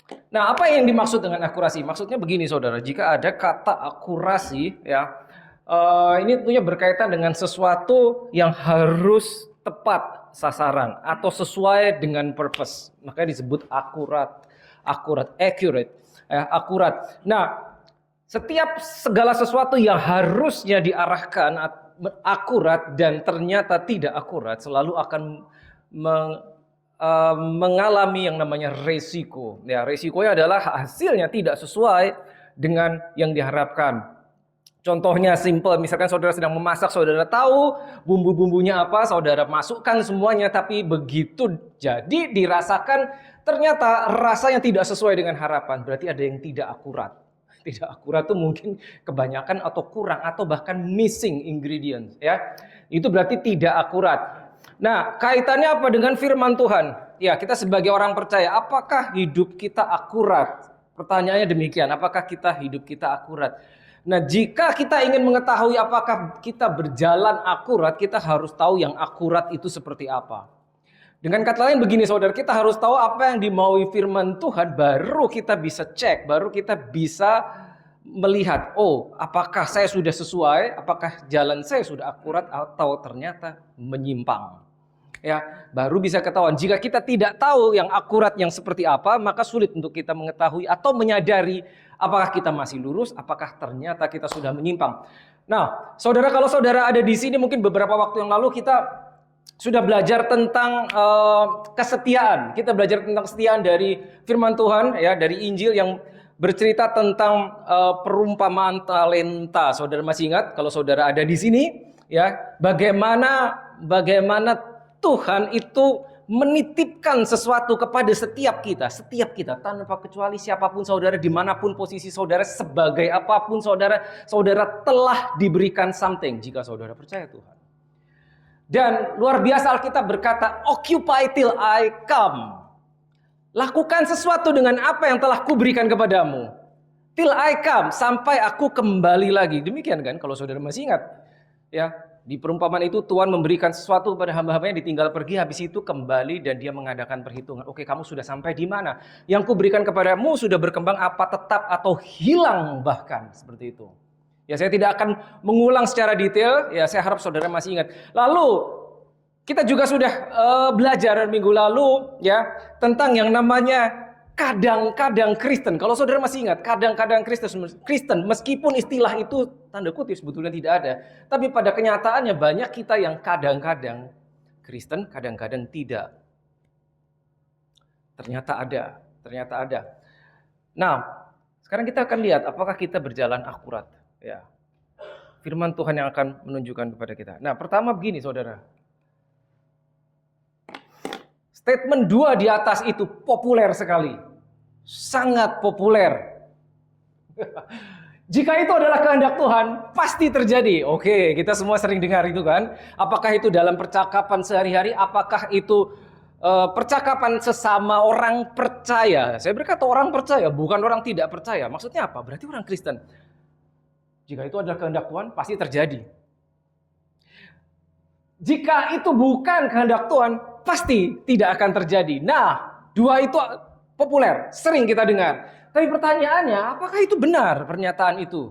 Nah, apa yang dimaksud dengan akurasi? Maksudnya begini, saudara. Jika ada kata akurasi, ya, ini tentunya berkaitan dengan sesuatu yang harus tepat sasaran atau sesuai dengan purpose. Makanya disebut akurat, accurate, ya, akurat. Nah, setiap segala sesuatu yang harusnya diarahkan akurat dan ternyata tidak akurat selalu akan mengalami yang namanya resiko. Ya, resikonya adalah hasilnya tidak sesuai dengan yang diharapkan. Contohnya simple, misalkan saudara sedang memasak, saudara tahu bumbu-bumbunya apa, saudara masukkan semuanya, tapi begitu jadi dirasakan ternyata rasanya tidak sesuai dengan harapan. Berarti ada yang tidak akurat. Tidak akurat itu mungkin kebanyakan atau kurang atau bahkan missing ingredients, ya. Itu berarti tidak akurat. Nah, kaitannya apa dengan firman Tuhan? Ya, kita sebagai orang percaya, apakah hidup kita akurat? Pertanyaannya demikian, apakah hidup kita akurat? Nah, jika kita ingin mengetahui apakah kita berjalan akurat, kita harus tahu yang akurat itu seperti apa. Dengan kata lain begini saudara, kita harus tahu apa yang dimaui firman Tuhan, baru kita bisa cek, baru kita bisa melihat, oh apakah saya sudah sesuai, apakah jalan saya sudah akurat atau ternyata menyimpang. Ya, baru bisa ketahuan. Jika kita tidak tahu yang akurat yang seperti apa, maka sulit untuk kita mengetahui atau menyadari apakah kita masih lurus, apakah ternyata kita sudah menyimpang. Nah, saudara, kalau saudara ada di sini mungkin beberapa waktu yang lalu kita sudah belajar tentang kesetiaan. Kita belajar tentang kesetiaan dari firman Tuhan, ya, dari Injil yang bercerita tentang perumpamaan talenta. Saudara masih ingat kalau saudara ada di sini, ya, bagaimana Tuhan itu menitipkan sesuatu kepada setiap kita tanpa kecuali siapapun saudara, dimanapun posisi saudara, sebagai apapun saudara telah diberikan something jika saudara percaya Tuhan. Dan luar biasa Alkitab berkata, occupy till I come. Lakukan sesuatu dengan apa yang telah kuberikan kepadamu. Till I come, sampai aku kembali lagi. Demikian kan kalau saudara masih ingat. Ya, di perumpamaan itu Tuhan memberikan sesuatu kepada hamba-hambanya, ditinggal pergi, habis itu kembali dan dia mengadakan perhitungan. Oke, kamu sudah sampai di mana? Yang kuberikan kepadamu sudah berkembang apa, tetap atau hilang bahkan, seperti itu. Ya, saya tidak akan mengulang secara detail, ya saya harap saudara masih ingat. Lalu kita juga sudah belajar minggu lalu ya tentang yang namanya kadang-kadang Kristen. Kalau saudara masih ingat, kadang-kadang Kristen, meskipun istilah itu tanda kutip sebetulnya tidak ada, tapi pada kenyataannya banyak kita yang kadang-kadang Kristen, kadang-kadang tidak. Ternyata ada. Nah, sekarang kita akan lihat apakah kita berjalan akurat. Ya, firman Tuhan yang akan menunjukkan kepada kita. Nah, pertama begini saudara. Statement 2 di atas itu populer sekali. Sangat populer. Jika itu adalah kehendak Tuhan, pasti terjadi. Oke, kita semua sering dengar itu kan. Apakah itu dalam percakapan sehari-hari? Apakah itu percakapan sesama orang percaya? Saya berkata orang percaya, bukan orang tidak percaya. Maksudnya apa? Berarti orang Kristen. Jika itu adalah kehendak Tuhan, pasti terjadi. Jika itu bukan kehendak Tuhan, pasti tidak akan terjadi. Nah, dua itu populer, sering kita dengar. Tapi pertanyaannya, apakah itu benar pernyataan itu?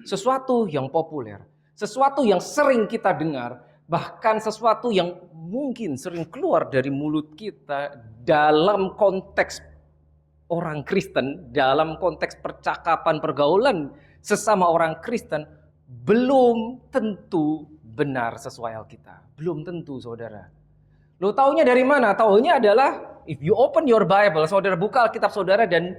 Sesuatu yang populer, sesuatu yang sering kita dengar, bahkan sesuatu yang mungkin sering keluar dari mulut kita dalam konteks orang Kristen, dalam konteks percakapan pergaulan sesama orang Kristen, belum tentu benar sesuai Alkitab. Belum tentu, saudara. Lo taunya dari mana? Taunya adalah if you open your Bible, saudara buka Alkitab saudara dan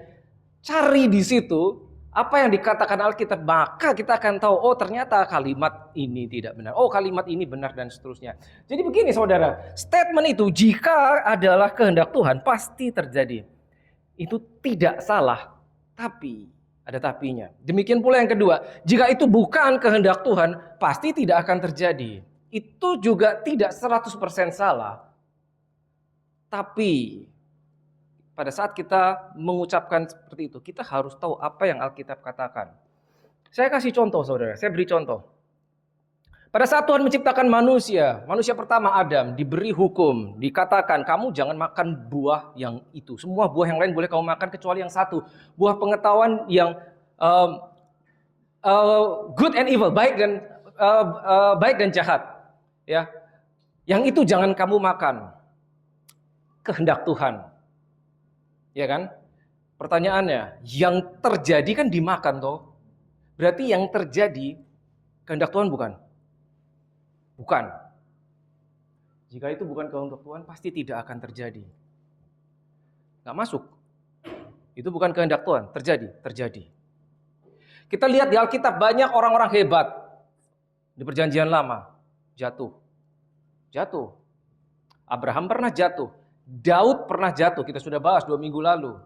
cari di situ apa yang dikatakan Alkitab, maka kita akan tahu, oh ternyata kalimat ini tidak benar. Oh kalimat ini benar dan seterusnya. Jadi begini saudara, statement itu jika adalah kehendak Tuhan pasti terjadi. Itu tidak salah, tapi ada tapinya. Demikian pula yang kedua, jika itu bukan kehendak Tuhan, pasti tidak akan terjadi. Itu juga tidak 100% salah. Tapi pada saat kita mengucapkan seperti itu, kita harus tahu apa yang Alkitab katakan. Saya kasih contoh saudara, saya beri contoh. Pada saat Tuhan menciptakan manusia, manusia pertama Adam diberi hukum, dikatakan kamu jangan makan buah yang itu. Semua buah yang lain boleh kamu makan kecuali yang satu, buah pengetahuan yang good and evil, baik dan jahat. Ya, yang itu jangan kamu makan. Kehendak Tuhan, ya kan? Pertanyaannya, yang terjadi kan dimakan toh? Berarti yang terjadi kehendak Tuhan bukan? Bukan. Jika itu bukan kehendak Tuhan, pasti tidak akan terjadi. Nggak masuk. Itu bukan kehendak Tuhan, terjadi. Kita lihat di Alkitab banyak orang-orang hebat di Perjanjian Lama jatuh. Abraham pernah jatuh. Daud pernah jatuh, kita sudah bahas 2 minggu lalu.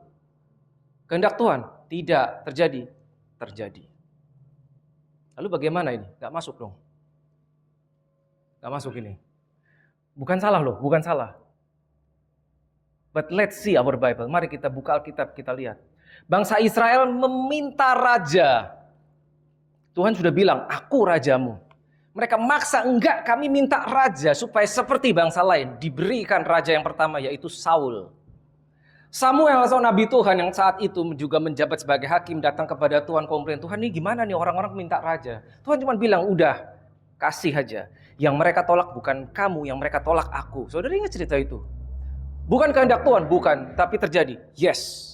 Kehendak Tuhan tidak terjadi. Lalu bagaimana ini? Gak masuk dong. Gak masuk ini. Bukan salah loh, bukan salah. But let's see our Bible. Mari kita buka Alkitab, kita lihat. Bangsa Israel meminta raja. Tuhan sudah bilang, aku rajamu. Mereka maksa, enggak, kami minta raja supaya seperti bangsa lain. Diberikan raja yang pertama yaitu Saul. Samuel, seorang nabi Tuhan yang saat itu juga menjabat sebagai hakim, datang kepada Tuhan komplain, Tuhan ini gimana nih orang-orang minta raja. Tuhan cuma bilang, udah, kasih aja. Yang mereka tolak bukan kamu, yang mereka tolak aku. Saudara ingat cerita itu? Bukan kehendak Tuhan, bukan, tapi terjadi. Yes.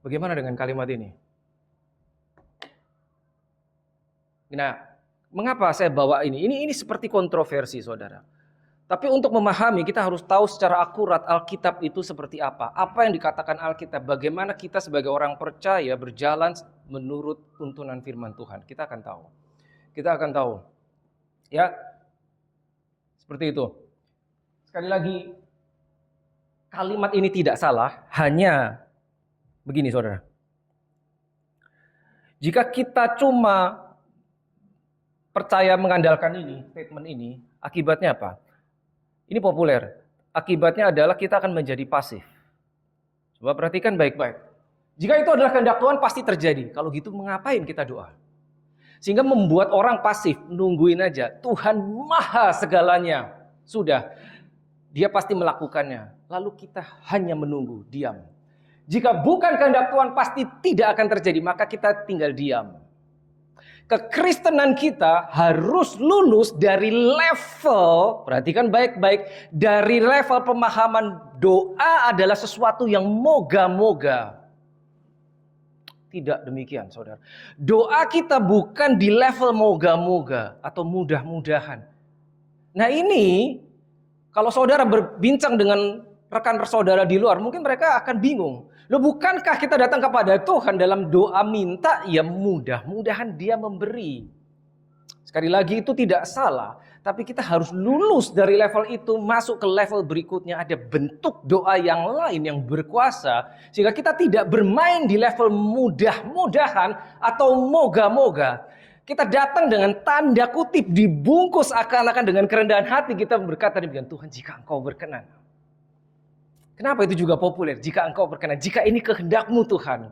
Bagaimana dengan kalimat ini? Nah, mengapa saya bawa ini? Ini seperti kontroversi, saudara. Tapi untuk memahami, kita harus tahu secara akurat Alkitab itu seperti apa. Apa yang dikatakan Alkitab, bagaimana kita sebagai orang percaya berjalan menurut tuntunan firman Tuhan. Kita akan tahu. Ya, seperti itu. Sekali lagi, kalimat ini tidak salah, hanya begini, saudara. Jika kita cuma percaya mengandalkan statement ini, akibatnya apa? Ini populer. Akibatnya adalah kita akan menjadi pasif. Coba perhatikan baik-baik. Jika itu adalah kehendak Tuhan, pasti terjadi. Kalau gitu, mengapain kita doa? Sehingga membuat orang pasif, nungguin aja. Tuhan maha segalanya. Sudah, dia pasti melakukannya. Lalu kita hanya menunggu, diam. Jika bukan kehendak Tuhan, pasti tidak akan terjadi. Maka kita tinggal diam. Kekristenan kita harus lulus dari level, perhatikan baik-baik, dari level pemahaman doa adalah sesuatu yang moga-moga. Tidak demikian, saudara. Doa kita bukan di level moga-moga atau mudah-mudahan. Nah ini, kalau saudara berbincang dengan rekan saudara di luar, mungkin mereka akan bingung. Loh, bukankah kita datang kepada Tuhan dalam doa minta, ya mudah-mudahan dia memberi. Sekali lagi itu tidak salah. Tapi kita harus lulus dari level itu, masuk ke level berikutnya. Ada bentuk doa yang lain yang berkuasa. Sehingga kita tidak bermain di level mudah-mudahan atau moga-moga. Kita datang dengan tanda kutip dibungkus akan-akan dengan kerendahan hati. Kita berkata demikian, Tuhan jika Engkau berkenan. Kenapa itu juga populer? Jika Engkau berkenan, jika ini kehendak-Mu Tuhan.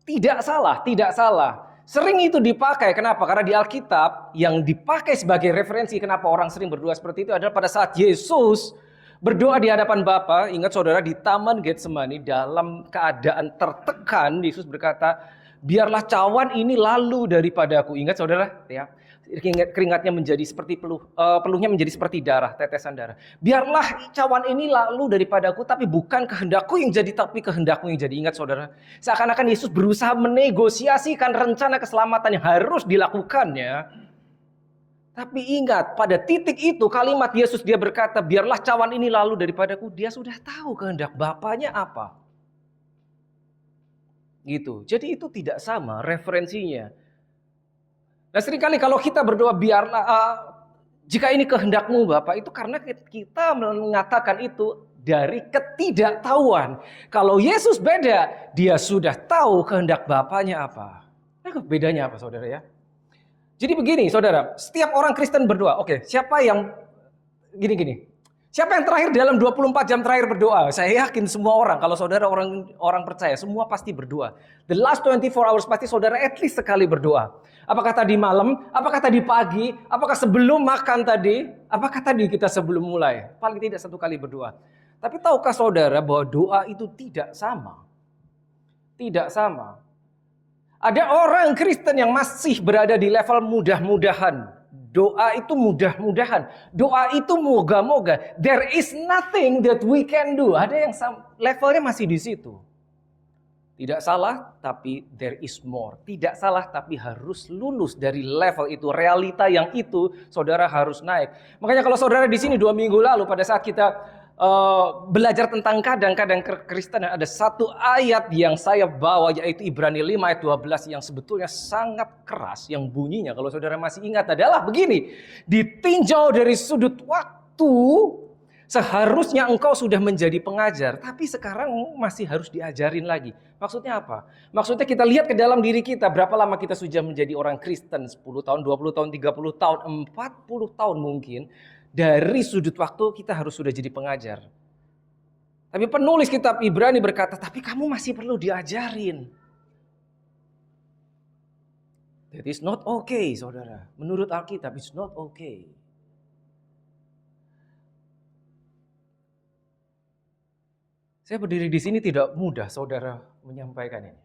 Tidak salah. Sering itu dipakai, kenapa? Karena di Alkitab yang dipakai sebagai referensi kenapa orang sering berdoa seperti itu adalah pada saat Yesus berdoa di hadapan Bapa. Ingat saudara, di Taman Getsemani dalam keadaan tertekan, Yesus berkata, biarlah cawan ini lalu daripadaku. Ingat saudara, ya. Keringatnya menjadi seperti peluhnya menjadi seperti darah, tetesan darah. Biarlah cawan ini lalu daripadaku, tapi bukan kehendakku yang jadi, tapi kehendakmu yang jadi. Ingat saudara, seakan-akan Yesus berusaha menegosiasikan rencana keselamatan yang harus dilakukannya. Tapi ingat, pada titik itu kalimat Yesus dia berkata, biarlah cawan ini lalu daripadaku. Dia sudah tahu kehendak Bapaknya apa. Gitu. Jadi itu tidak sama referensinya. Nah seringkali kalau kita berdoa biarlah, jika ini kehendak-Mu Bapak, itu karena kita mengatakan itu dari ketidaktahuan. Kalau Yesus beda, dia sudah tahu kehendak Bapaknya apa. Nah bedanya apa saudara ya? Jadi begini saudara, setiap orang Kristen berdoa, oke, siapa yang gini-gini. Siapa yang terakhir dalam 24 jam terakhir berdoa? Saya yakin semua orang, kalau saudara orang percaya, semua pasti berdoa. The last 24 hours pasti saudara at least sekali berdoa. Apakah tadi malam? Apakah tadi pagi? Apakah sebelum makan tadi? Apakah tadi kita sebelum mulai? Paling tidak satu kali berdoa. Tapi tahukah saudara bahwa doa itu tidak sama? Tidak sama. Ada orang Kristen yang masih berada di level mudah-mudahan. Doa itu mudah-mudahan. Doa itu moga-moga. There is nothing that we can do. Ada yang levelnya masih di situ. Tidak salah, tapi there is more. Tidak salah, tapi harus lulus dari level itu. Realita yang itu, saudara harus naik. Makanya kalau saudara di sini 2 minggu lalu, pada saat kita belajar tentang kadang-kadang Kristen, ada satu ayat yang saya bawa, yaitu Ibrani 5 ayat 12 yang sebetulnya sangat keras, yang bunyinya kalau saudara masih ingat adalah begini: ditinjau dari sudut waktu, seharusnya engkau sudah menjadi pengajar, tapi sekarang masih harus diajarin lagi. Maksudnya apa? Maksudnya kita lihat ke dalam diri kita, berapa lama kita sudah menjadi orang Kristen, 10 tahun, 20 tahun, 30 tahun, 40 tahun mungkin. Dari sudut waktu kita harus sudah jadi pengajar. Tapi penulis kitab Ibrani berkata, tapi kamu masih perlu diajarin. That is not okay, saudara. Menurut Alkitab, it's not okay. Saya berdiri di sini tidak mudah, saudara, menyampaikan ini.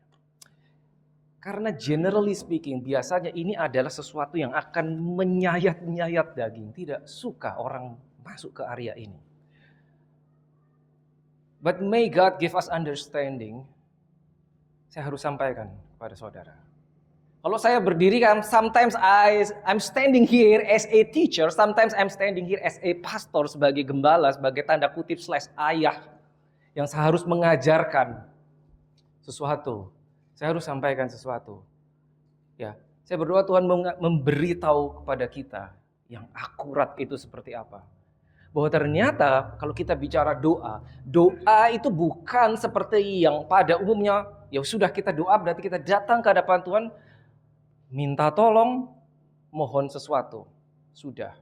Karena generally speaking, biasanya ini adalah sesuatu yang akan menyayat-nyayat daging. Tidak suka orang masuk ke area ini. But may God give us understanding. Saya harus sampaikan kepada saudara. Kalau saya berdiri kan, sometimes I'm standing here as a teacher, sometimes I'm standing here as a pastor, sebagai gembala, sebagai tanda kutip / ayah yang harus mengajarkan sesuatu. Saya harus sampaikan sesuatu. Ya, saya berdoa Tuhan memberitahu kepada kita yang akurat itu seperti apa. Bahwa ternyata kalau kita bicara doa, doa itu bukan seperti yang pada umumnya, ya sudah kita doa berarti kita datang ke hadapan Tuhan, minta tolong, mohon sesuatu. Sudah.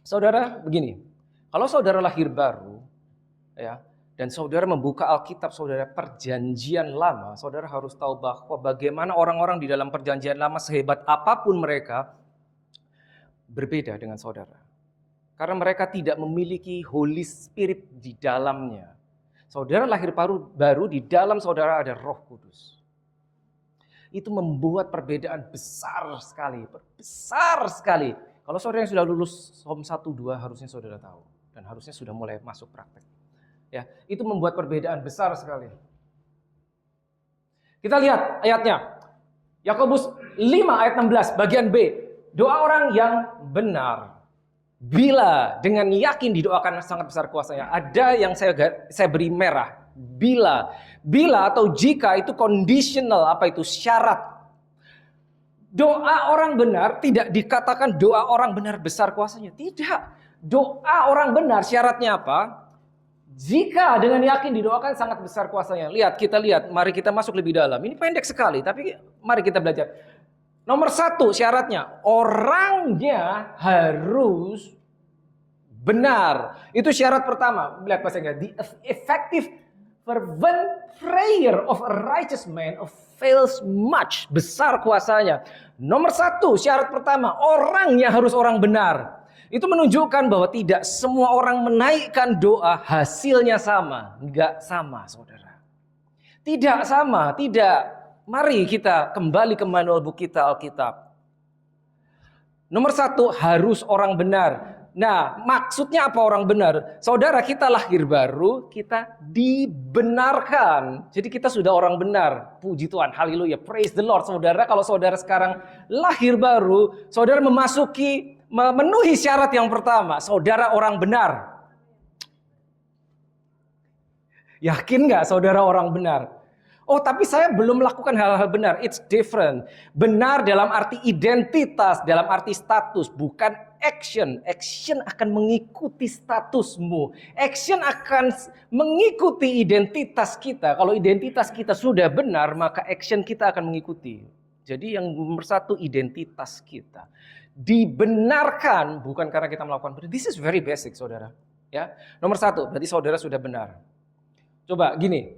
Saudara, begini. Kalau saudara lahir baru, ya, dan saudara membuka Alkitab saudara perjanjian lama, saudara harus tahu bahwa bagaimana orang-orang di dalam perjanjian lama, sehebat apapun mereka, berbeda dengan saudara. Karena mereka tidak memiliki Holy Spirit di dalamnya. Saudara lahir baru, di dalam saudara ada Roh Kudus. Itu membuat perbedaan besar sekali. Besar sekali. Kalau saudara yang sudah lulus Psalm 1-2 harusnya saudara tahu. Dan harusnya sudah mulai masuk praktek. Ya, itu membuat perbedaan besar sekali. Kita lihat ayatnya. Yakobus 5 ayat 16 bagian B. Doa orang yang benar, bila dengan yakin didoakan sangat besar kuasanya. Ada yang saya beri merah. Bila atau jika itu conditional, apa itu? Syarat. Doa orang benar tidak dikatakan doa orang benar besar kuasanya. Tidak. Doa orang benar syaratnya apa? Jika dengan yakin didoakan sangat besar kuasanya. Kita lihat, mari kita masuk lebih dalam. Ini pendek sekali, tapi mari kita belajar. Nomor 1 syaratnya, orangnya harus benar. Itu syarat pertama. Lihat bahasa Inggris. The effective fervent prayer of a righteous man avails much. Besar kuasanya. Nomor 1 syarat pertama, orangnya harus orang benar. Itu menunjukkan bahwa tidak semua orang menaikkan doa hasilnya sama. Enggak sama, saudara. Tidak sama, tidak. Mari kita kembali ke manual buku kita, Alkitab. Nomor 1, harus orang benar. Nah, maksudnya apa orang benar? Saudara, kita lahir baru, kita dibenarkan. Jadi kita sudah orang benar. Puji Tuhan, haleluya, praise the Lord. Saudara, kalau saudara sekarang lahir baru, saudara memenuhi syarat yang pertama, saudara orang benar. Yakin nggak saudara orang benar? Oh, tapi saya belum melakukan hal-hal benar. It's different. Benar dalam arti identitas, dalam arti status, bukan action. Action akan mengikuti statusmu. Action akan mengikuti identitas kita. Kalau identitas kita sudah benar, maka action kita akan mengikuti. Jadi yang nomor 1 identitas kita. dibenarkan bukan karena kita melakukan benar. This is very basic, saudara. Ya, nomor 1, berarti saudara sudah benar. Coba gini,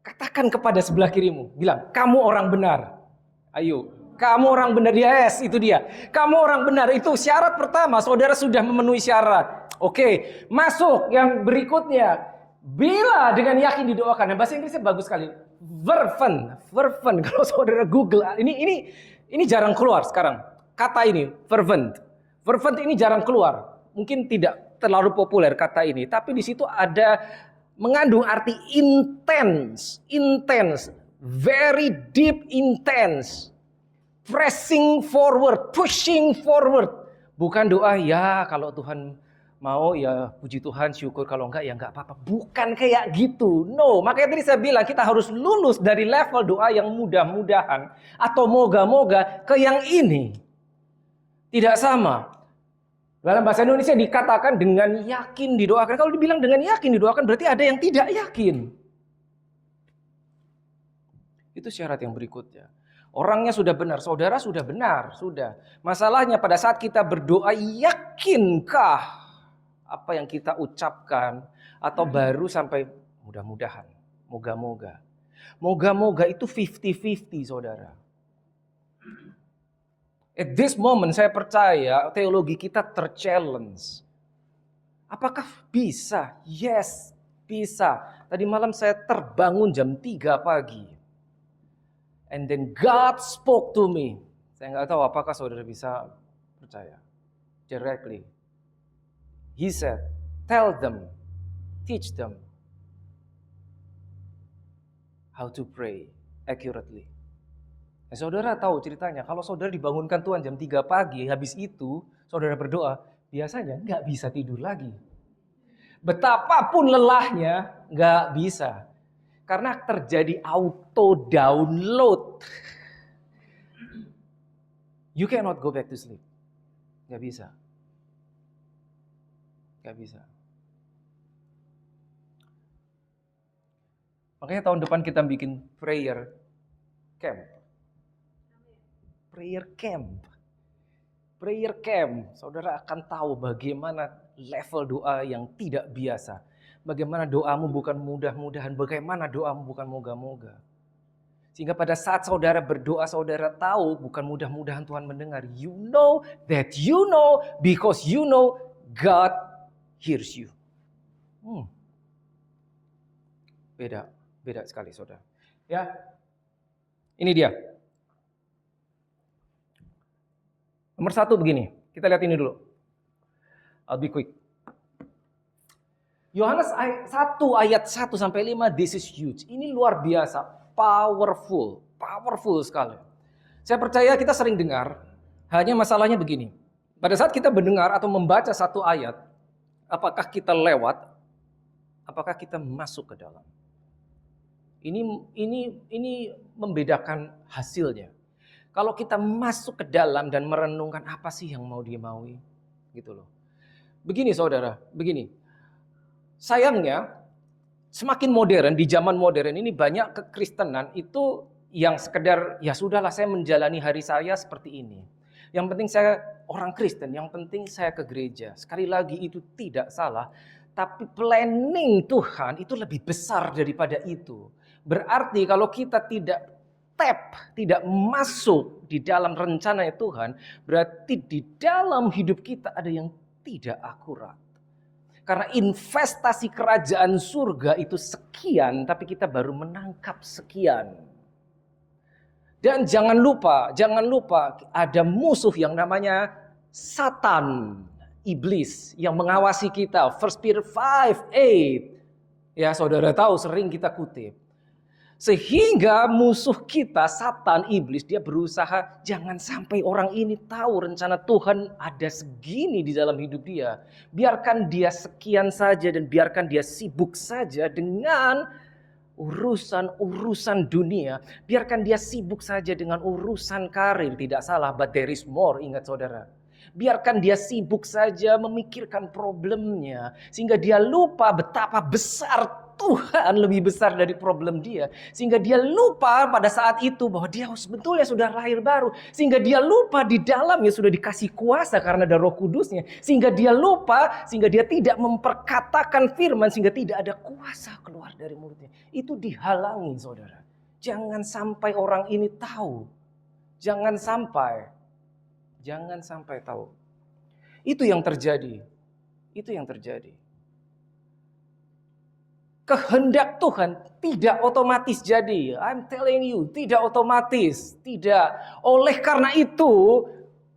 katakan kepada sebelah kirimu, bilang, kamu orang benar. Ayo, kamu orang benar. Yes, itu dia. Kamu orang benar, itu syarat pertama, saudara sudah memenuhi syarat. Oke, masuk yang berikutnya. Bila dengan yakin didoakan. Nah, bahasa Inggrisnya bagus sekali. Fervent. Kalau saudara Google, ini jarang keluar sekarang. Kata ini, fervent. Fervent ini jarang keluar. Mungkin tidak terlalu populer kata ini, tapi di situ ada mengandung arti intense, very deep, intense, pressing forward, pushing forward. Bukan doa ya kalau Tuhan mau ya puji Tuhan, syukur, kalau enggak ya enggak apa-apa. Bukan kayak gitu. No, makanya tadi saya bilang kita harus lulus dari level doa yang mudah-mudahan atau moga-moga ke yang ini. Tidak sama. Dalam bahasa Indonesia dikatakan dengan yakin didoakan. Kalau dibilang dengan yakin didoakan berarti ada yang tidak yakin. Itu syarat yang berikutnya. Orangnya sudah benar, saudara sudah benar, sudah. Masalahnya pada saat kita berdoa, yakinkah apa yang kita ucapkan atau baru sampai mudah-mudahan, moga-moga. Moga-moga itu 50-50, saudara. At this moment saya percaya teologi kita ter-challenge. Apakah bisa? Yes, bisa. Tadi malam saya terbangun jam 3 pagi. And then God spoke to me. Saya nggak tahu apakah saudara bisa percaya. Directly. He said, tell them, teach them how to pray accurately. Nah, saudara tahu ceritanya, kalau saudara dibangunkan Tuhan jam 3 pagi, habis itu saudara berdoa, biasanya nggak bisa tidur lagi. Betapapun lelahnya, nggak bisa. Karena terjadi auto download. You cannot go back to sleep. Nggak bisa. Nggak bisa. Makanya tahun depan kita bikin prayer camp. Prayer camp. Prayer camp. Saudara akan tahu bagaimana level doa yang tidak biasa. Bagaimana doamu bukan mudah-mudahan. Bagaimana doamu bukan moga-moga. Sehingga pada saat saudara berdoa, saudara tahu bukan mudah-mudahan Tuhan mendengar. You know that you know because you know God hears you. Beda sekali, saudara. Ya, ini dia. Nomor 1 begini, kita lihat ini dulu. I'll be quick. Yohanes 1 ayat 1 sampai 5, this is huge. Ini luar biasa, powerful sekali. Saya percaya kita sering dengar, hanya masalahnya begini. Pada saat kita mendengar atau membaca satu ayat, apakah kita lewat, apakah kita masuk ke dalam? Ini membedakan hasilnya. Kalau kita masuk ke dalam dan merenungkan apa sih yang mau dia maui, gitu loh. Begini saudara, begini. Sayangnya semakin modern, di zaman modern ini banyak kekristenan itu yang sekedar ya sudahlah saya menjalani hari saya seperti ini. Yang penting saya orang Kristen, yang penting saya ke gereja. Sekali lagi itu tidak salah, tapi planning Tuhan itu lebih besar daripada itu. Berarti kalau kita tidak masuk di dalam rencananya Tuhan, berarti di dalam hidup kita ada yang tidak akurat. Karena investasi kerajaan surga itu sekian, tapi kita baru menangkap sekian. Dan jangan lupa ada musuh yang namanya Satan, iblis yang mengawasi kita. 1 Peter 5:8. Ya, saudara tahu sering kita kutip. Sehingga musuh kita, Satan, iblis, dia berusaha jangan sampai orang ini tahu rencana Tuhan ada segini di dalam hidup dia. Biarkan dia sekian saja dan biarkan dia sibuk saja dengan urusan dunia. Biarkan dia sibuk saja dengan urusan karir. Tidak salah, but there is more, ingat saudara. Biarkan dia sibuk saja memikirkan problemnya. Sehingga dia lupa betapa besar Tuhan lebih besar dari problem dia. Sehingga dia lupa pada saat itu bahwa dia sebetulnya sudah lahir baru. Sehingga dia lupa di dalamnya sudah dikasih kuasa karena ada Roh Kudusnya. Sehingga dia lupa, sehingga dia tidak memperkatakan firman, sehingga tidak ada kuasa keluar dari mulutnya. Itu dihalangi, saudara. Jangan sampai orang ini tahu. Jangan sampai tahu. Itu yang terjadi. Itu yang terjadi. Kehendak Tuhan tidak otomatis jadi. I'm telling you, tidak otomatis. Tidak. Oleh karena itu,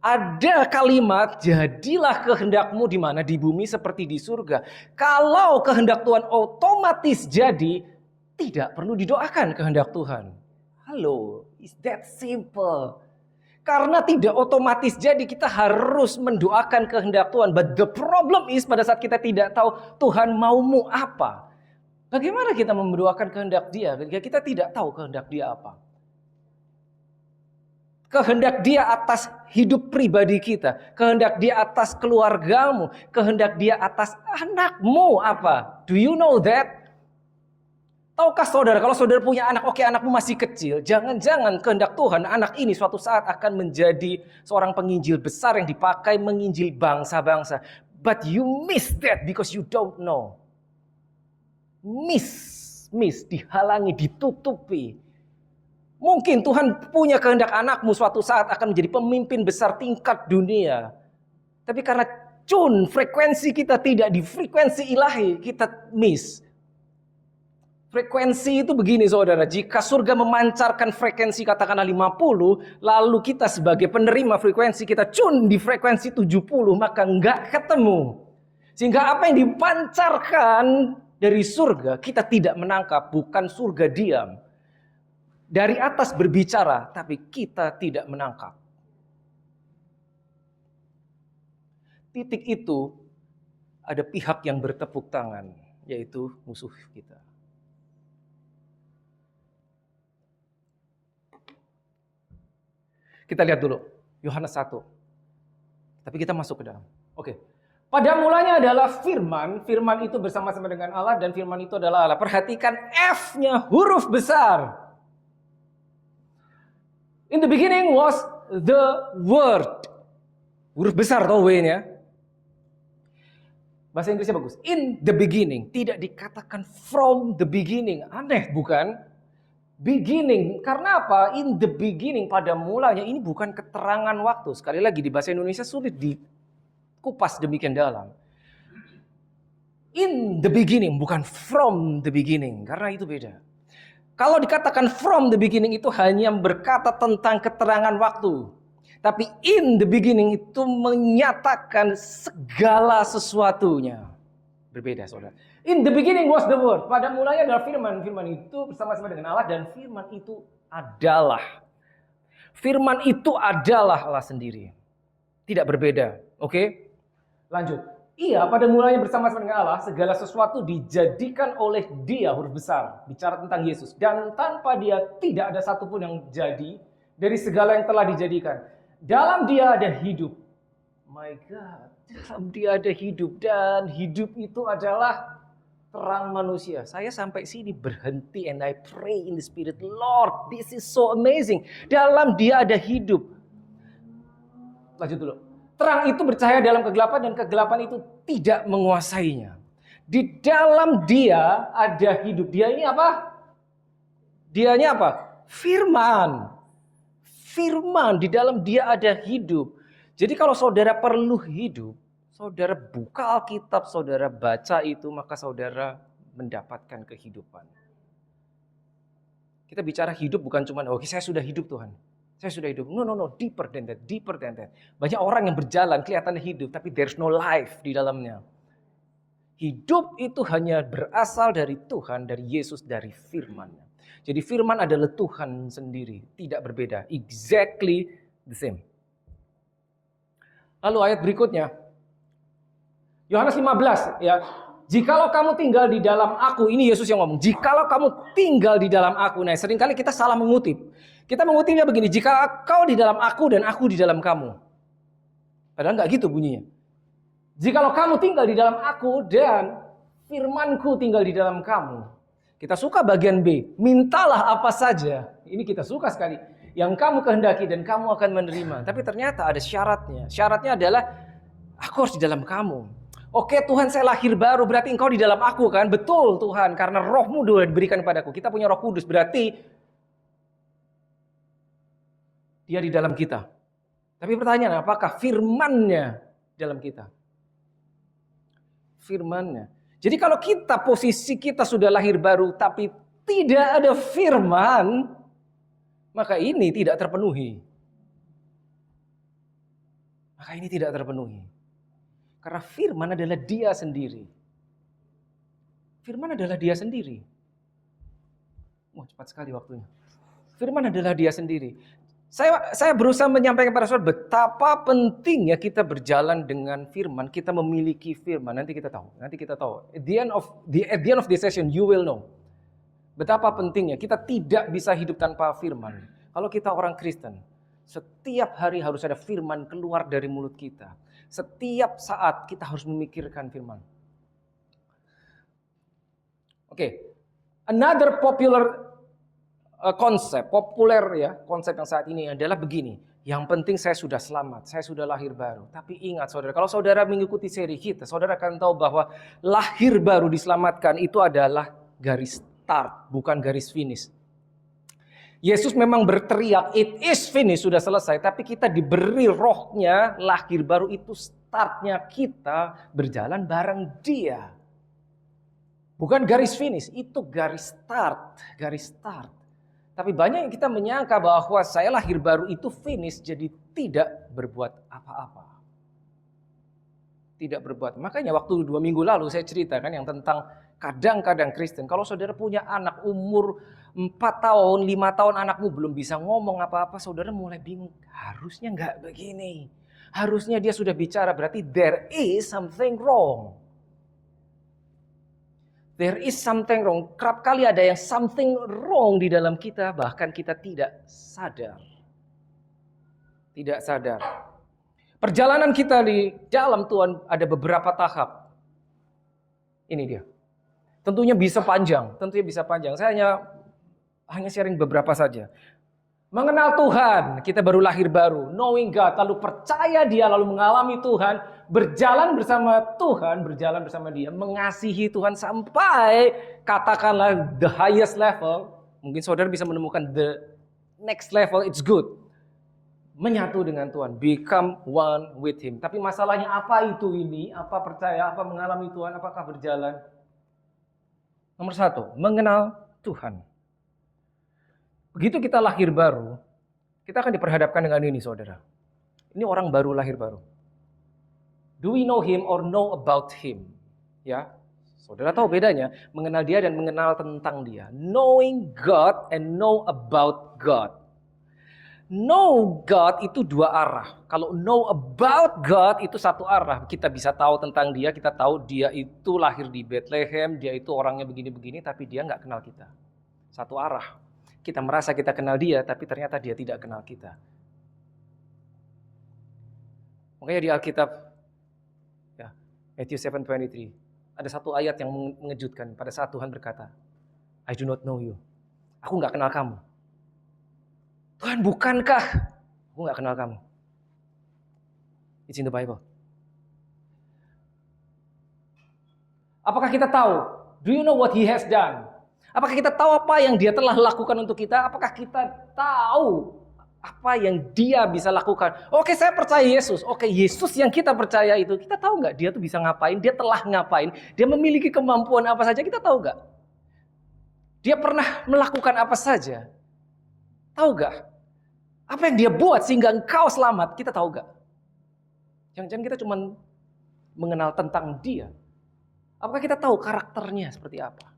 ada kalimat, jadilah kehendakmu di mana? Di bumi seperti di surga. Kalau kehendak Tuhan otomatis jadi, tidak perlu didoakan kehendak Tuhan. Halo, is that simple? Karena tidak otomatis jadi, kita harus mendoakan kehendak Tuhan. But the problem is, pada saat kita tidak tahu Tuhan maumu apa. Bagaimana kita mendoakan kehendak dia ketika kita tidak tahu kehendak dia apa? Kehendak dia atas hidup pribadi kita. Kehendak dia atas keluargamu. Kehendak dia atas anakmu apa? Do you know that? Tahukah saudara, kalau saudara punya anak, oke anakmu masih kecil. Jangan-jangan kehendak Tuhan, anak ini suatu saat akan menjadi seorang penginjil besar yang dipakai menginjil bangsa-bangsa. But you miss that because you don't know. Miss, dihalangi, ditutupi. Mungkin Tuhan punya kehendak anakmu suatu saat akan menjadi pemimpin besar tingkat dunia. Tapi karena frekuensi kita tidak di frekuensi ilahi, kita miss. Frekuensi itu begini saudara, jika surga memancarkan frekuensi katakanlah 50, lalu kita sebagai penerima frekuensi kita di frekuensi 70, maka enggak ketemu. Sehingga apa yang dipancarkan dari surga kita tidak menangkap, bukan surga diam. Dari atas berbicara, tapi kita tidak menangkap. Titik itu ada pihak yang bertepuk tangan, yaitu musuh kita. Kita lihat dulu Yohanes 1. Tapi kita masuk ke dalam. Oke. Pada mulanya adalah firman. Firman itu bersama-sama dengan Allah dan firman itu adalah Allah. Perhatikan F-nya huruf besar. In the beginning was the word. Huruf besar atau W-nya. Bahasa Inggrisnya bagus. In the beginning. Tidak dikatakan from the beginning. Aneh bukan? Beginning. Karena apa? In the beginning. Pada mulanya. Ini bukan keterangan waktu. Sekali lagi di bahasa Indonesia sulit dikupas demikian dalam. In the beginning. Bukan from the beginning. Karena itu beda. Kalau dikatakan from the beginning itu hanya berkata tentang keterangan waktu. Tapi in the beginning itu menyatakan segala sesuatunya. Berbeda saudara. In the beginning was the word. Pada mulanya adalah firman. Firman itu bersama-sama dengan Allah. Dan firman itu adalah. Firman itu adalah Allah sendiri. Tidak berbeda. Oke? Lanjut. Iya, pada mulanya bersama-sama dengan Allah. Segala sesuatu dijadikan oleh Dia, huruf besar. Bicara tentang Yesus. Dan tanpa Dia tidak ada satupun yang jadi. Dari segala yang telah dijadikan. Dalam Dia ada hidup. My God. Dalam Dia ada hidup. Dan hidup itu adalah terang manusia. Saya sampai sini berhenti. And I pray in the spirit. Lord, this is so amazing. Dalam Dia ada hidup. Lanjut dulu. Terang itu bercahaya dalam kegelapan. Dan kegelapan itu tidak menguasainya. Di dalam Dia ada hidup. Dia ini apa? Dianya apa? Firman. Firman, di dalam Dia ada hidup. Jadi kalau saudara perlu hidup, saudara buka Alkitab, saudara baca itu, maka saudara mendapatkan kehidupan. Kita bicara hidup bukan cuma, oke saya sudah hidup Tuhan. Saya sudah hidup. No, deeper than that, deeper than that. Banyak orang yang berjalan, kelihatannya hidup, tapi there's no life di dalamnya. Hidup itu hanya berasal dari Tuhan, dari Yesus, dari firman-Nya. Jadi firman adalah Tuhan sendiri, tidak berbeda, exactly the same. Lalu ayat berikutnya, Yohanes 15 ya. Jikalau kamu tinggal di dalam aku, ini Yesus yang ngomong. Jikalau kamu tinggal di dalam aku, nah seringkali kita salah mengutip. Kita mengutipnya begini, jika kau di dalam aku dan aku di dalam kamu. Padahal nggak gitu bunyinya. Jikalau kamu tinggal di dalam aku dan firmanku tinggal di dalam kamu. Kita suka bagian B. Mintalah apa saja. Ini kita suka sekali. Yang kamu kehendaki dan kamu akan menerima. Tapi ternyata ada syaratnya. Syaratnya adalah aku harus di dalam kamu. Oke Tuhan, saya lahir baru, berarti engkau di dalam aku kan? Betul Tuhan, karena rohmu sudah diberikan kepadaku. Kita punya Roh Kudus, berarti dia di dalam kita. Tapi pertanyaan, apakah firman-Nya dalam kita? Firman-Nya. Jadi kalau posisi kita sudah lahir baru, tapi tidak ada firman, maka ini tidak terpenuhi. Maka ini tidak terpenuhi. Karena firman adalah dia sendiri. Firman adalah dia sendiri. Cepat sekali waktunya. Firman adalah dia sendiri. Saya berusaha menyampaikan kepada saudara betapa pentingnya kita berjalan dengan firman, kita memiliki firman. Nanti kita tahu. At the end of this session you will know. Betapa pentingnya kita tidak bisa hidup tanpa firman. Kalau kita orang Kristen, setiap hari harus ada firman keluar dari mulut kita. Setiap saat kita harus memikirkan firman. Oke. Another konsep yang saat ini adalah begini. Yang penting saya sudah selamat, saya sudah lahir baru. Tapi ingat saudara, kalau saudara mengikuti seri kita, saudara akan tahu bahwa lahir baru diselamatkan itu adalah garis start, bukan garis finish. Yesus memang berteriak, it is finished, sudah selesai. Tapi kita diberi rohnya, lahir baru itu startnya kita berjalan bareng dia. Bukan garis finish, itu garis start. Tapi banyak yang kita menyangka bahwa saya lahir baru itu finish, jadi tidak berbuat apa-apa. Tidak berbuat. Makanya waktu 2 minggu lalu saya ceritakan yang tentang kadang-kadang Kristen. Kalau saudara punya anak umur 4 tahun, 5 tahun anakmu belum bisa ngomong apa-apa, saudara mulai bingung. Harusnya nggak begini. Harusnya dia sudah bicara, berarti there is something wrong. There is something wrong. Kerap kali ada yang something wrong di dalam kita, bahkan kita tidak sadar. Tidak sadar. Perjalanan kita di dalam Tuhan ada beberapa tahap. Ini dia. Tentunya bisa panjang. Saya hanya sharing beberapa saja. Mengenal Tuhan, kita baru lahir baru. Knowing God, lalu percaya dia, lalu mengalami Tuhan. Berjalan bersama Tuhan, berjalan bersama dia. Mengasihi Tuhan sampai katakanlah the highest level. Mungkin saudara bisa menemukan the next level, it's good. Menyatu dengan Tuhan, become one with Him. Tapi masalahnya apa itu ini? Apa percaya, apa mengalami Tuhan, apakah berjalan? Nomor 1, mengenal Tuhan. Begitu kita lahir baru, kita akan diperhadapkan dengan ini saudara. Ini orang baru lahir baru. Do we know Him or know about Him? Ya, saudara tahu bedanya mengenal Dia dan mengenal tentang Dia. Knowing God and know about God. Know God itu 2 arah. Kalau know about God itu 1 arah. Kita bisa tahu tentang Dia, kita tahu Dia itu lahir di Bethlehem, Dia itu orangnya begini-begini, tapi Dia nggak kenal kita. 1 arah. Kita merasa kita kenal Dia, tapi ternyata Dia tidak kenal kita. Makanya di Alkitab, ya, Matthew 7:23, ada 1 ayat yang mengejutkan. Pada saat Tuhan berkata, I do not know you. Aku nggak kenal kamu. Tuhan, bukankah aku nggak kenal kamu? It's in the Bible. Apakah kita tahu? Do you know what He has done? Apakah kita tahu apa yang Dia telah lakukan untuk kita? Apakah kita tahu apa yang Dia bisa lakukan? Oke, saya percaya Yesus. Oke, Yesus yang kita percaya itu, kita tahu nggak Dia tuh bisa ngapain? Dia telah ngapain? Dia memiliki kemampuan apa saja? Kita tahu nggak? Dia pernah melakukan apa saja? Tahu nggak? Apa yang Dia buat sehingga engkau selamat? Kita tahu nggak? Jangan-jangan kita cuma mengenal tentang Dia. Apakah kita tahu karakternya seperti apa?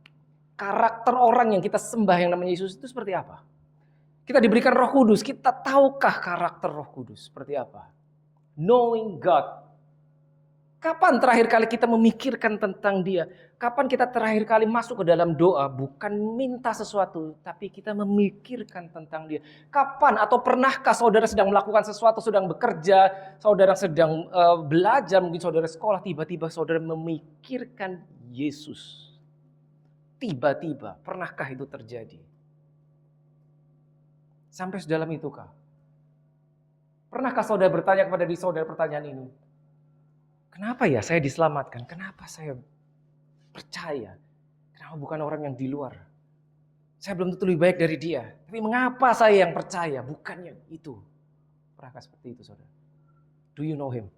Karakter orang yang kita sembah yang namanya Yesus itu seperti apa? Kita diberikan Roh Kudus, kita tahukah karakter Roh Kudus seperti apa? Knowing God. Kapan terakhir kali kita memikirkan tentang dia? Kapan kita terakhir kali masuk ke dalam doa? Bukan minta sesuatu, tapi kita memikirkan tentang dia. Kapan atau pernahkah saudara sedang melakukan sesuatu, sedang bekerja, saudara sedang belajar, mungkin saudara sekolah, tiba-tiba saudara memikirkan Yesus? Tiba-tiba, pernahkah itu terjadi? Sampai sedalam itukah? Pernahkah saudara bertanya kepada diri saudara pertanyaan ini? Kenapa ya saya diselamatkan? Kenapa saya percaya? Kenapa bukan orang yang di luar? Saya belum tentu lebih baik dari dia. Tapi mengapa saya yang percaya? Bukannya itu. Pernahkah seperti itu, saudara? Do you know him?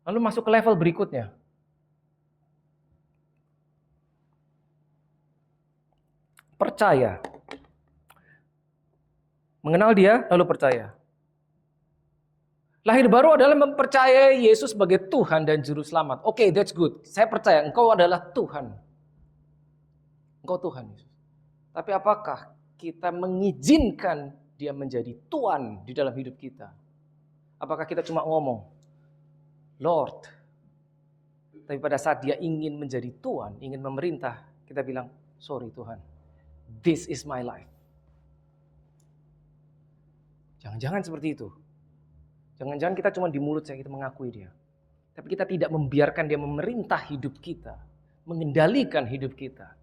Lalu masuk ke level berikutnya. Percaya. Mengenal dia, lalu percaya. Lahir baru adalah mempercayai Yesus sebagai Tuhan dan Juru Selamat. Oke, that's good. Saya percaya engkau adalah Tuhan. Engkau Tuhan Yesus. Tapi apakah kita mengizinkan dia menjadi Tuhan di dalam hidup kita? Apakah kita cuma ngomong, Lord. Tapi pada saat dia ingin menjadi Tuhan, ingin memerintah, kita bilang, sorry Tuhan. This is my life. Jangan-jangan seperti itu. Jangan-jangan kita cuma di mulut saja kita mengakui dia. Tapi kita tidak membiarkan dia memerintah hidup kita. Mengendalikan hidup kita.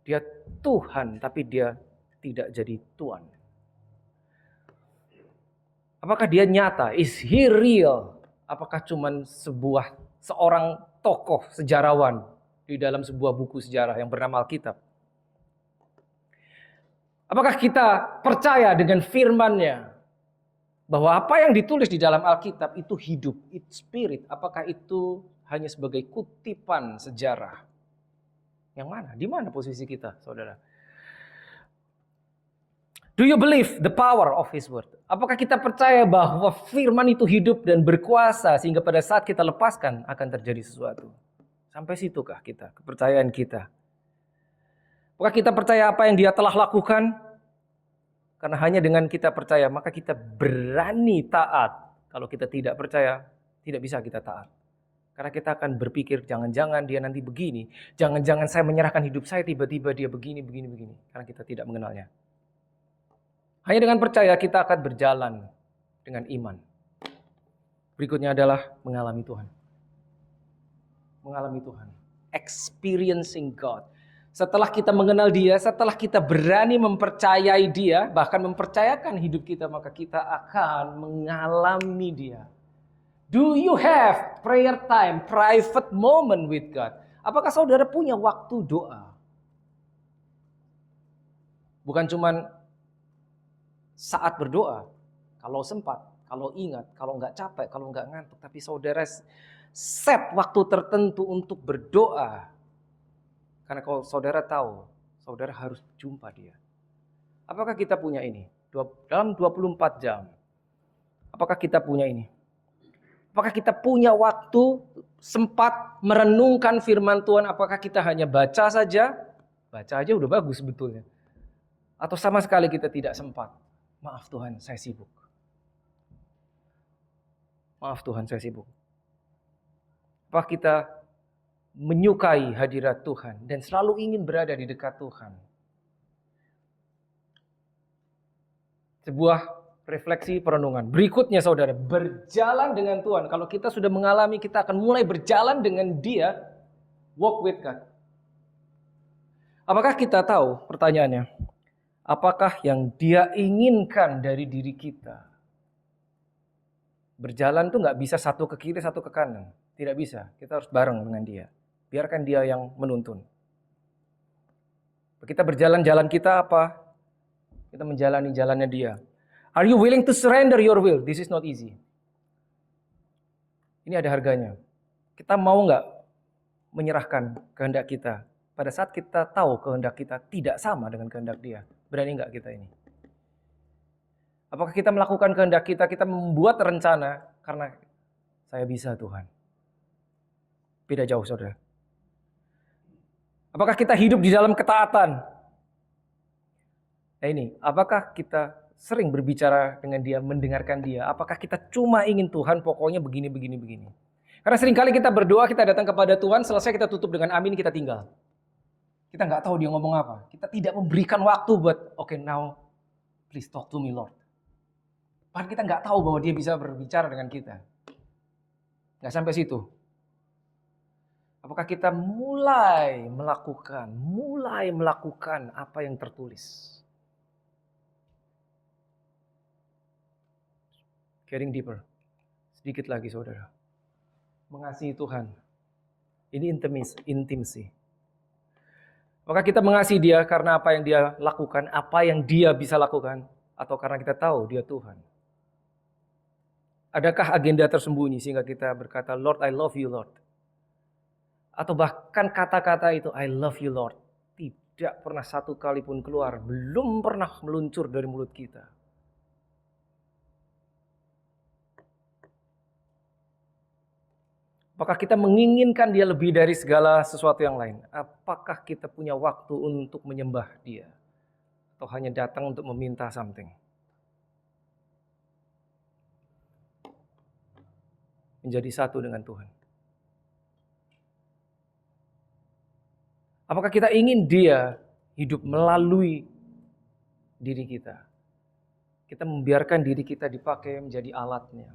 Dia Tuhan, tapi dia tidak jadi Tuhan. Apakah dia nyata? Is he real? Apakah cuma seorang tokoh sejarawan di dalam sebuah buku sejarah yang bernama Alkitab? Apakah kita percaya dengan firman-Nya? Bahwa apa yang ditulis di dalam Alkitab itu hidup, itu spirit. Apakah itu hanya sebagai kutipan sejarah? Yang mana? Di mana posisi kita, saudara? Do you believe the power of His word? Apakah kita percaya bahwa firman itu hidup dan berkuasa sehingga pada saat kita lepaskan akan terjadi sesuatu? Sampai situkah kita, kepercayaan kita? Apakah kita percaya apa yang Dia telah lakukan? Karena hanya dengan kita percaya, maka kita berani taat. Kalau kita tidak percaya, tidak bisa kita taat. Karena kita akan berpikir, jangan-jangan dia nanti begini. Jangan-jangan saya menyerahkan hidup saya, tiba-tiba dia begini. Karena kita tidak mengenalnya. Hanya dengan percaya kita akan berjalan dengan iman. Berikutnya adalah mengalami Tuhan. Mengalami Tuhan. Experiencing God. Setelah kita mengenal dia, setelah kita berani mempercayai dia, bahkan mempercayakan hidup kita, maka kita akan mengalami dia. Do you have prayer time, private moment with God? Apakah saudara punya waktu doa? Bukan cuman saat berdoa, kalau sempat, kalau ingat, kalau nggak capek, kalau nggak ngantuk. Tapi saudara set waktu tertentu untuk berdoa. Karena kalau saudara tahu, saudara harus jumpa dia. Apakah kita punya ini? Dalam 24 jam. Apakah kita punya ini? Apakah kita punya waktu sempat merenungkan firman Tuhan? Apakah kita hanya baca saja? Baca aja udah bagus sebetulnya. Atau sama sekali kita tidak sempat. Maaf Tuhan, saya sibuk. Maaf Tuhan, saya sibuk. Apakah kita menyukai hadirat Tuhan dan selalu ingin berada di dekat Tuhan? Sebuah refleksi perenungan. Berikutnya saudara, berjalan dengan Tuhan. Kalau kita sudah mengalami, kita akan mulai berjalan dengan Dia. Walk with God. Apakah kita tahu, pertanyaannya, apakah yang Dia inginkan dari diri kita? Berjalan tuh gak bisa satu ke kiri, satu ke kanan. Tidak bisa, kita harus bareng dengan Dia. Biarkan Dia yang menuntun. Kita berjalan jalan kita apa? Kita menjalani jalannya Dia. Are you willing to surrender your will? This is not easy. Ini ada harganya. Kita mau nggak menyerahkan kehendak kita pada saat kita tahu kehendak kita tidak sama dengan kehendak Dia? Berani nggak kita ini? Apakah kita melakukan kehendak kita membuat rencana karena saya bisa Tuhan? Beda jauh saudara. Apakah kita hidup di dalam ketaatan? Nah ini, apakah kita sering berbicara dengan dia, mendengarkan dia? Apakah kita cuma ingin Tuhan pokoknya begini, begini, begini? Karena seringkali kita berdoa, kita datang kepada Tuhan, selesai kita tutup dengan amin, kita tinggal. Kita nggak tahu dia ngomong apa. Kita tidak memberikan waktu buat, okay, now please talk to me Lord. Padahal kita nggak tahu bahwa dia bisa berbicara dengan kita. Nggak sampai situ. Apakah kita mulai melakukan apa yang tertulis? Getting deeper. Sedikit lagi saudara. Mengasihi Tuhan. Ini intimacy. Apakah kita mengasihi dia karena apa yang dia lakukan, apa yang dia bisa lakukan, atau karena kita tahu dia Tuhan? Adakah agenda tersembunyi sehingga kita berkata, Lord, I love you, Lord. Atau bahkan kata-kata itu, I love you, Lord, tidak pernah satu kali pun keluar, belum pernah meluncur dari mulut kita. Apakah kita menginginkan dia lebih dari segala sesuatu yang lain? Apakah kita punya waktu untuk menyembah dia? Atau hanya datang untuk meminta something? Menjadi satu dengan Tuhan. Apakah kita ingin dia hidup melalui diri kita? Kita membiarkan diri kita dipakai menjadi alatnya.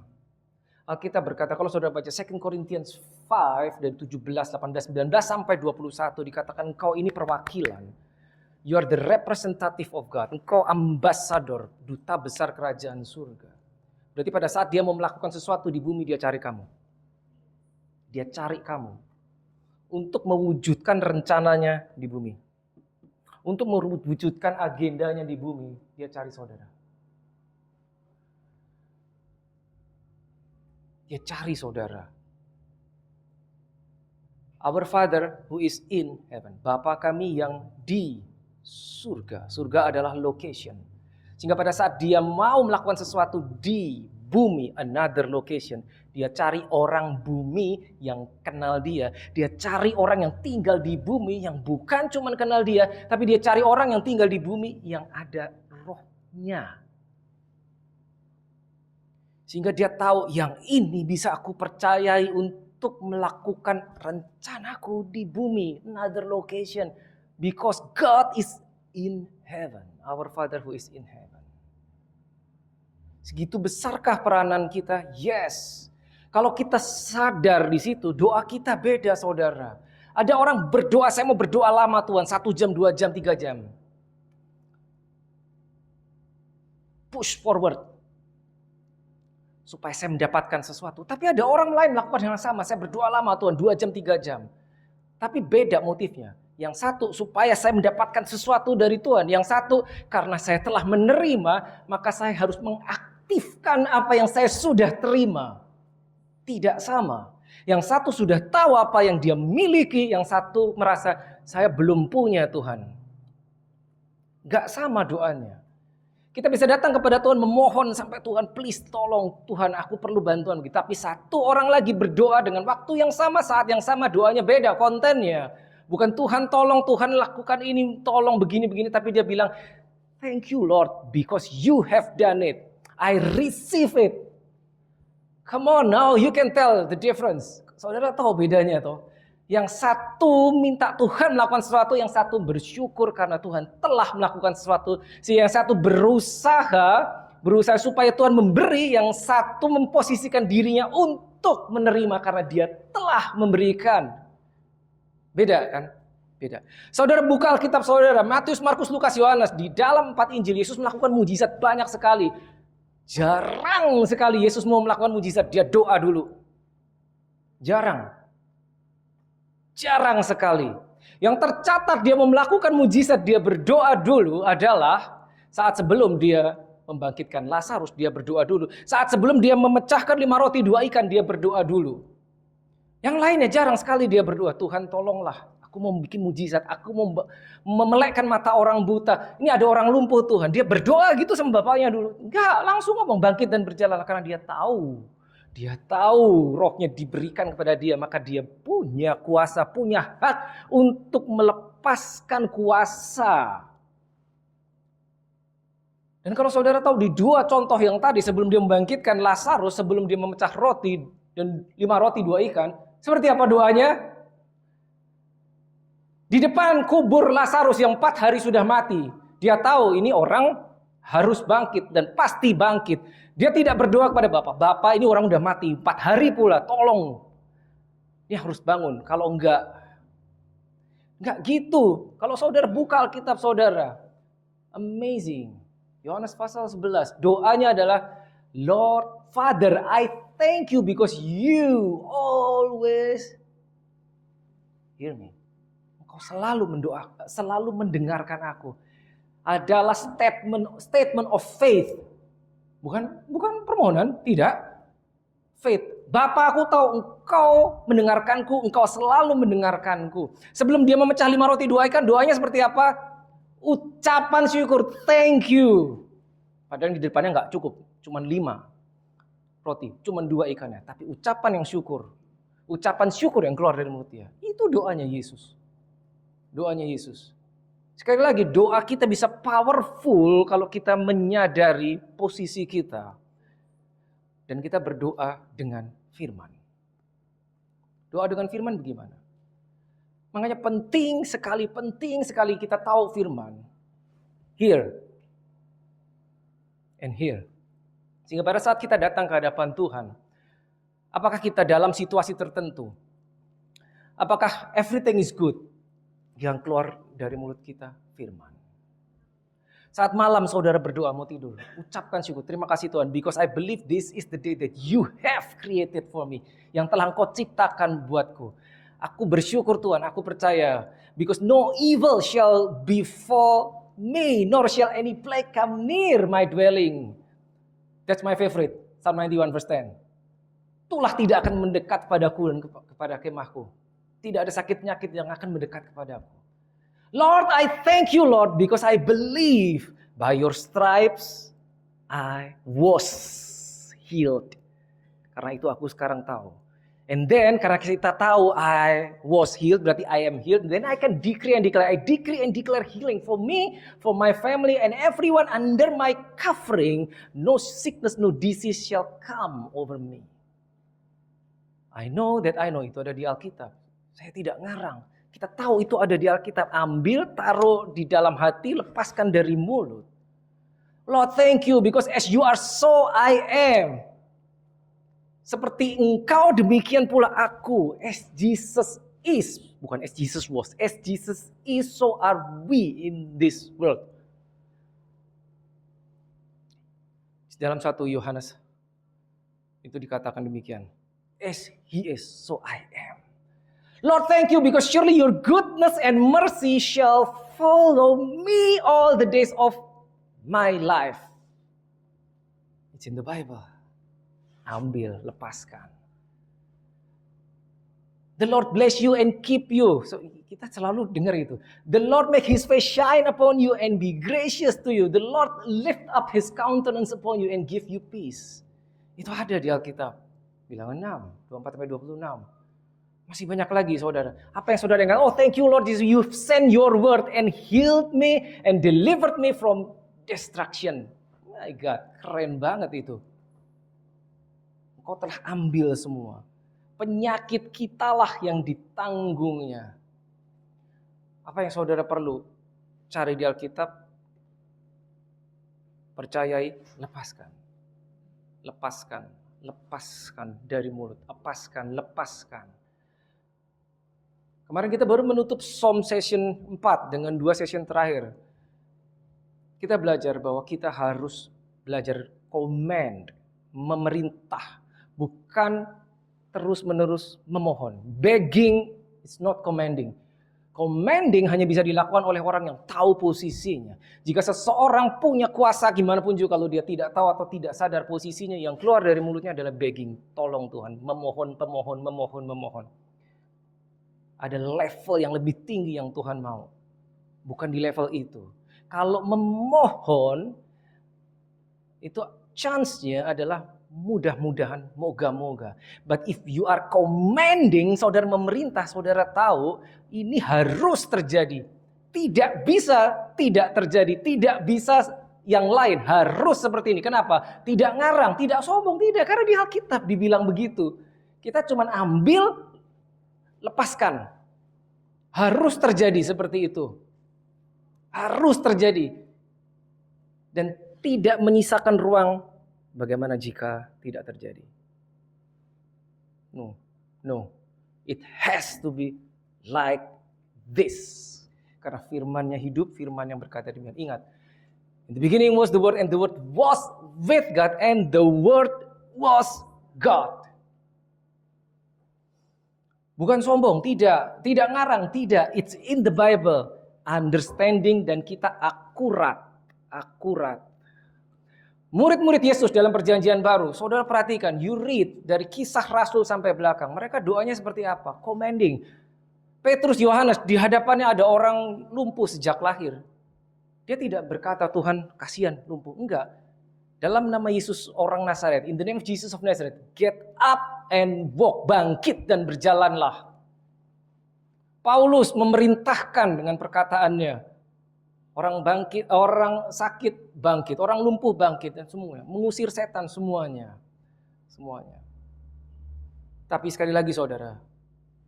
Alkitab berkata, kalau saudara baca 2 Corinthians 5 dari 17, 18, 19 sampai 21 dikatakan engkau ini perwakilan. You are the representative of God. Engkau ambassador, duta besar kerajaan surga. Berarti pada saat dia mau melakukan sesuatu di bumi, dia cari kamu. Dia cari kamu. Untuk mewujudkan rencananya di bumi. Untuk mewujudkan agendanya di bumi, dia cari saudara. Dia cari saudara. Our Father who is in heaven. Bapa kami yang di surga. Surga adalah location. Sehingga pada saat dia mau melakukan sesuatu di bumi, another location, dia cari orang bumi yang kenal dia. Dia cari orang yang tinggal di bumi yang bukan cuma kenal dia, tapi dia cari orang yang tinggal di bumi yang ada rohnya. Sehingga dia tahu yang ini bisa aku percayai untuk melakukan rencanaku di bumi. Another location. Because God is in heaven. Our Father who is in heaven. Segitu besarkah peranan kita? Yes. Kalau kita sadar di situ, doa kita beda saudara. Ada orang berdoa, saya mau berdoa lama Tuhan. 1 jam, 2 jam, 3 jam. Push forward. Supaya saya mendapatkan sesuatu. Tapi ada orang lain melakukan hal yang sama. Saya berdoa lama Tuhan, 2 jam, 3 jam. Tapi beda motifnya. Yang satu supaya saya mendapatkan sesuatu dari Tuhan. Yang satu karena saya telah menerima, maka saya harus mengaktifkan apa yang saya sudah terima. Tidak sama. Yang satu sudah tahu apa yang dia miliki. Yang satu merasa saya belum punya Tuhan. Gak sama doanya. Kita bisa datang kepada Tuhan memohon sampai Tuhan please tolong Tuhan aku perlu bantuan. Tapi satu orang lagi berdoa dengan waktu yang sama, saat yang sama, doanya beda kontennya. Bukan Tuhan tolong, Tuhan lakukan ini, tolong begini-begini. Tapi dia bilang thank you Lord because you have done it. I receive it. Come on now you can tell the difference. Saudara tahu bedanya toh. Yang satu minta Tuhan melakukan sesuatu, yang satu bersyukur karena Tuhan telah melakukan sesuatu. Yang satu berusaha supaya Tuhan memberi, yang satu memposisikan dirinya untuk menerima karena dia telah memberikan. Beda kan? Beda. Saudara buka Alkitab saudara, Matius, Markus, Lukas, Yohanes. Di dalam 4 Injil Yesus melakukan mujizat banyak sekali. Jarang sekali Yesus mau melakukan mujizat, dia doa dulu. Jarang sekali. Yang tercatat dia mau melakukan mujizat, dia berdoa dulu adalah saat sebelum dia membangkitkan Lazarus, dia berdoa dulu. Saat sebelum dia memecahkan 5 roti 2 ikan, dia berdoa dulu. Yang lainnya jarang sekali dia berdoa, Tuhan tolonglah, aku mau bikin mujizat, aku mau memelekkan mata orang buta. Ini ada orang lumpuh Tuhan, dia berdoa gitu sama bapaknya dulu. Enggak, langsung ngomong bangkit dan berjalan karena dia tahu. Dia tahu rohnya diberikan kepada dia, maka dia punya kuasa, punya hak untuk melepaskan kuasa. Dan kalau saudara tahu di dua contoh yang tadi, sebelum dia membangkitkan Lazarus, sebelum dia memecah roti dan 5 roti 2 ikan, seperti apa doanya? Di depan kubur Lazarus yang 4 hari sudah mati, dia tahu ini orang harus bangkit dan pasti bangkit. Dia tidak berdoa kepada Bapak, Bapak ini orang udah mati 4 hari pula, tolong. Dia harus bangun, kalau enggak gitu. Kalau saudara buka Alkitab saudara, amazing. Yohanes pasal 11, doanya adalah, Lord Father, I thank you because you always hear me. Engkau selalu mendoakan, selalu mendengarkan aku. Adalah statement of faith. Bukan permohonan, tidak. Faith. Bapa, aku tahu engkau mendengarkanku, engkau selalu mendengarkanku. Sebelum dia memecah 5 roti 2 ikan, doanya seperti apa? Ucapan syukur, thank you. Padahal di depannya nggak cukup, cuma 5 roti, cuma 2 ikannya. Tapi ucapan yang syukur, ucapan syukur yang keluar dari mulut dia. Itu doanya Yesus. Doanya Yesus. Sekali lagi, doa kita bisa powerful kalau kita menyadari posisi kita. Dan kita berdoa dengan firman. Doa dengan firman bagaimana? Makanya penting sekali kita tahu firman. Hear and hear. Sehingga pada saat kita datang ke hadapan Tuhan, apakah kita dalam situasi tertentu? Apakah everything is good? Yang keluar dari mulut kita firman. Saat malam saudara berdoa mau tidur, ucapkan syukur. Terima kasih Tuhan, because I believe this is the day that you have created for me. Yang telah Engkau ciptakan buatku. Aku bersyukur Tuhan, aku percaya. Because no evil shall befall me, nor shall any plague come near my dwelling. That's my favorite, Psalm 91 verse 10. Itulah tidak akan mendekat padaku dan kepada kemahku. Tidak ada sakit penyakit yang akan mendekat kepadaku. Lord, I thank you, Lord, because I believe by your stripes I was healed. Karena itu aku sekarang tahu. And then karena kita tahu I was healed, berarti I am healed. Then I can decree and declare. I decree and declare healing for me, for my family, and everyone under my covering. No sickness, no disease shall come over me. I know that I know, itu ada di Alkitab. Saya tidak ngarang. Kita tahu itu ada di Alkitab. Ambil, taruh di dalam hati, lepaskan dari mulut. Lord, thank you because as you are so I am. Seperti engkau demikian pula aku. As Jesus is. Bukan as Jesus was. As Jesus is, so are we in this world. Dalam 1 Yohanes itu dikatakan demikian. As he is, so I am. Lord, thank you because surely your goodness and mercy shall follow me all the days of my life. It's in the Bible. Ambil, lepaskan. The Lord bless you and keep you. So kita selalu dengar itu. The Lord make his face shine upon you and be gracious to you. The Lord lift up his countenance upon you and give you peace. Itu ada di Alkitab. Bilangan 6, 24-26. Masih banyak lagi saudara. Apa yang saudara dengar? Oh, thank you Lord Jesus, you've sent your word and healed me and delivered me from destruction. My God, keren banget itu. Engkau telah ambil semua. Penyakit kitalah yang ditanggungnya. Apa yang saudara perlu cari di Alkitab? Percayai, lepaskan. Lepaskan, lepaskan dari mulut. Lepaskan. Kemarin kita baru menutup Psalm session 4 dengan 2 session terakhir. Kita belajar bahwa kita harus belajar command, memerintah, bukan terus-menerus memohon. Begging is not commanding. Commanding hanya bisa dilakukan oleh orang yang tahu posisinya. Jika seseorang punya kuasa gimana pun juga kalau dia tidak tahu atau tidak sadar posisinya, yang keluar dari mulutnya adalah begging. Tolong Tuhan, memohon. Ada level yang lebih tinggi yang Tuhan mau. Bukan di level itu. Kalau memohon, itu chance-nya adalah mudah-mudahan, moga-moga. But if you are commanding, saudara memerintah, saudara tahu, ini harus terjadi. Tidak bisa tidak terjadi. Tidak bisa yang lain harus seperti ini. Kenapa? Tidak ngarang, tidak sombong, tidak. Karena di Alkitab dibilang begitu. Kita cuma ambil, lepaskan. Harus terjadi seperti itu. Harus terjadi. Dan tidak menyisakan ruang bagaimana jika tidak terjadi. No. It has to be like this. Karena firman-Nya hidup, firman yang berkata demikian. Ingat, in the beginning was the Word, and the Word was with God, and the Word was God. Bukan sombong, tidak ngarang, tidak. It's in the Bible. Understanding dan kita akurat. Murid-murid Yesus dalam perjanjian baru, saudara perhatikan, you read dari Kisah Rasul sampai belakang. Mereka doanya seperti apa? Commanding. Petrus, Yohanes, di hadapannya ada orang lumpuh sejak lahir. Dia tidak berkata, Tuhan kasihan lumpuh. Enggak. Dalam nama Yesus orang Nazaret, in the name of Jesus of Nazareth, get up and walk, bangkit dan berjalanlah. Paulus memerintahkan dengan perkataannya. Orang bangkit, orang sakit bangkit, orang lumpuh bangkit, dan semuanya. Mengusir setan semuanya. Tapi sekali lagi saudara,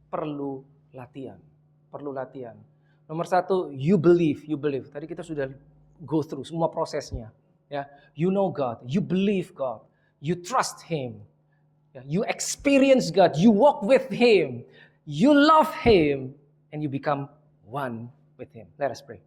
perlu latihan. Nomor satu, you believe. Tadi kita sudah go through semua prosesnya. Ya, you know God, you believe God, you trust Him, you experience God, you walk with Him, you love Him, and you become one with Him. Let us pray.